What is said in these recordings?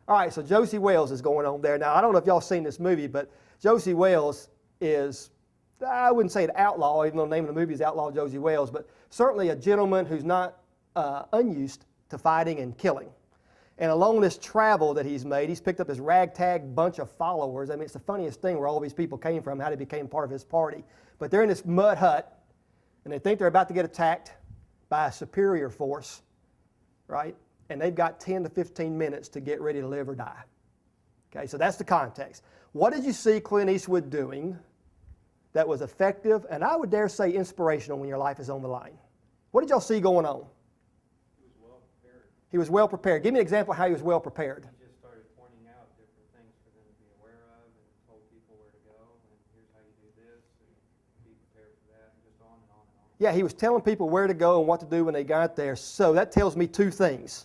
All right, so Josie Wales is going on there. Now, I don't know if y'all seen this movie, but Josie Wales is, I wouldn't say an outlaw, even though the name of the movie is Outlaw Josie Wales, but certainly a gentleman who's not unused to fighting and killing. And along this travel that he's made, he's picked up this ragtag bunch of followers. I mean, it's the funniest thing where all these people came from, how they became part of his party. But they're in this mud hut, and they think they're about to get attacked by a superior force, right? And they've got 10 to 15 minutes to get ready to live or die. Okay, so that's the context. What did you see Clint Eastwood doing that was effective, and I would dare say inspirational when your life is on the line? What did y'all see going on? He was well prepared. He was well prepared. Give me an example of how he was well prepared. He just started pointing out different things for them to be aware of and told people where to go, and here's how you do this, and be prepared for that, and just on and on and on. Yeah, he was telling people where to go and what to do when they got there. So that tells me two things.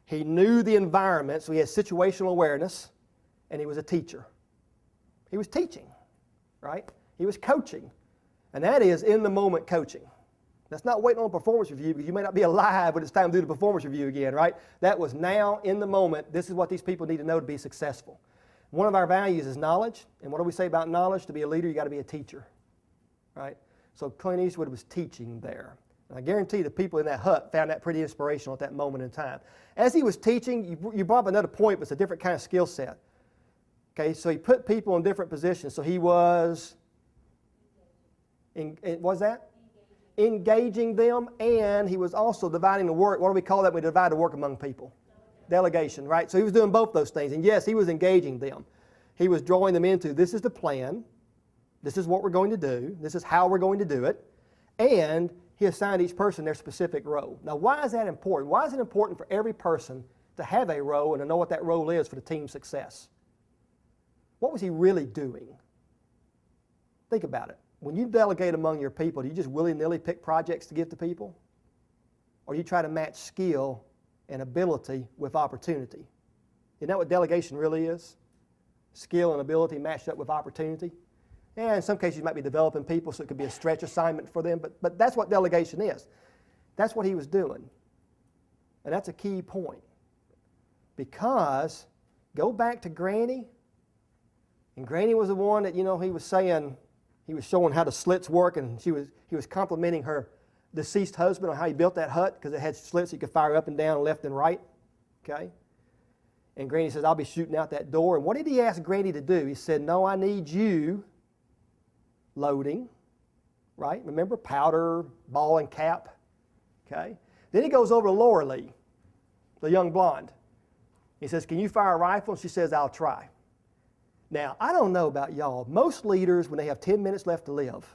He knew the environment, so he had situational awareness, and he was a teacher. He was teaching, right? He was coaching, and that is in-the-moment coaching. That's not waiting on a performance review because you may not be alive when it's time to do the performance review again, right? That was now, in the moment, this is what these people need to know to be successful. One of our values is knowledge, and what do we say about knowledge? To be a leader, you got to be a teacher, right? So Clint Eastwood was teaching there. And I guarantee the people in that hut found that pretty inspirational at that moment in time. As he was teaching, you brought up another point, but it's a different kind of skill set. Okay, so he put people in different positions. So he was, engaging them, and he was also dividing the work. What do we call that when we divide the work among people? Delegation, right? So he was doing both those things. And yes, he was engaging them. He was drawing them into, this is the plan, this is what we're going to do, this is how we're going to do it, and he assigned each person their specific role. Now, why is that important? Why is it important for every person to have a role and to know what that role is for the team's success? What was he really doing? Think about it. When you delegate among your people, do you just willy-nilly pick projects to give to people? Or do you try to match skill and ability with opportunity? Isn't that what delegation really is? Skill and ability matched up with opportunity? And in some cases, you might be developing people, so it could be a stretch assignment for them, but that's what delegation is. That's what he was doing. And that's a key point. Because, go back to Granny, and Granny was the one that, he was saying, he was showing how the slits work, and he was complimenting her deceased husband on how he built that hut, because it had slits you could fire up and down, left and right, okay? And Granny says, I'll be shooting out that door. And what did he ask Granny to do? He said, no, I need you loading, right? Remember, powder, ball, and cap, okay? Then he goes over to Laura Lee, the young blonde. He says, can you fire a rifle? And she says, I'll try. Now, I don't know about y'all. Most leaders, when they have 10 minutes left to live,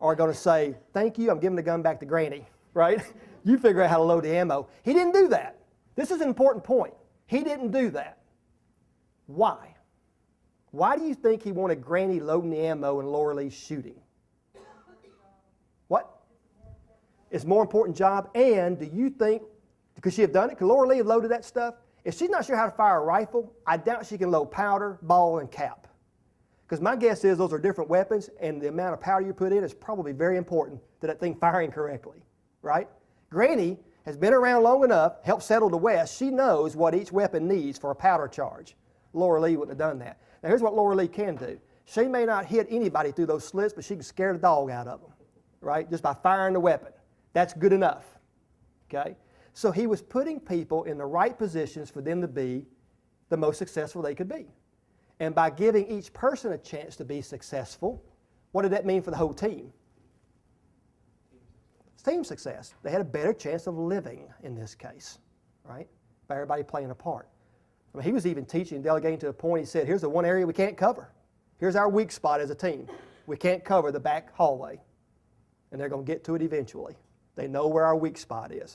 are going to say, thank you, I'm giving the gun back to Granny, right? You figure out how to load the ammo. He didn't do that. This is an important point. He didn't do that. Why? Why do you think he wanted Granny loading the ammo and Laura Lee shooting? What? It's a more important job. And do you think, could she have done it? Could Laura Lee have loaded that stuff? If she's not sure how to fire a rifle, I doubt she can load powder, ball, and cap. Because my guess is those are different weapons, and the amount of powder you put in is probably very important to that thing firing correctly, right? Granny has been around long enough, helped settle the West. She knows what each weapon needs for a powder charge. Laura Lee wouldn't have done that. Now, here's what Laura Lee can do. She may not hit anybody through those slits, but she can scare the dog out of them, right? Just by firing the weapon. That's good enough, okay? So he was putting people in the right positions for them to be the most successful they could be. And by giving each person a chance to be successful, what did that mean for the whole team? It's team success. They had a better chance of living in this case, right? By everybody playing a part. I mean, he was even teaching, delegating to the point he said, here's the one area we can't cover. Here's our weak spot as a team. We can't cover the back hallway. And they're going to get to it eventually. They know where our weak spot is.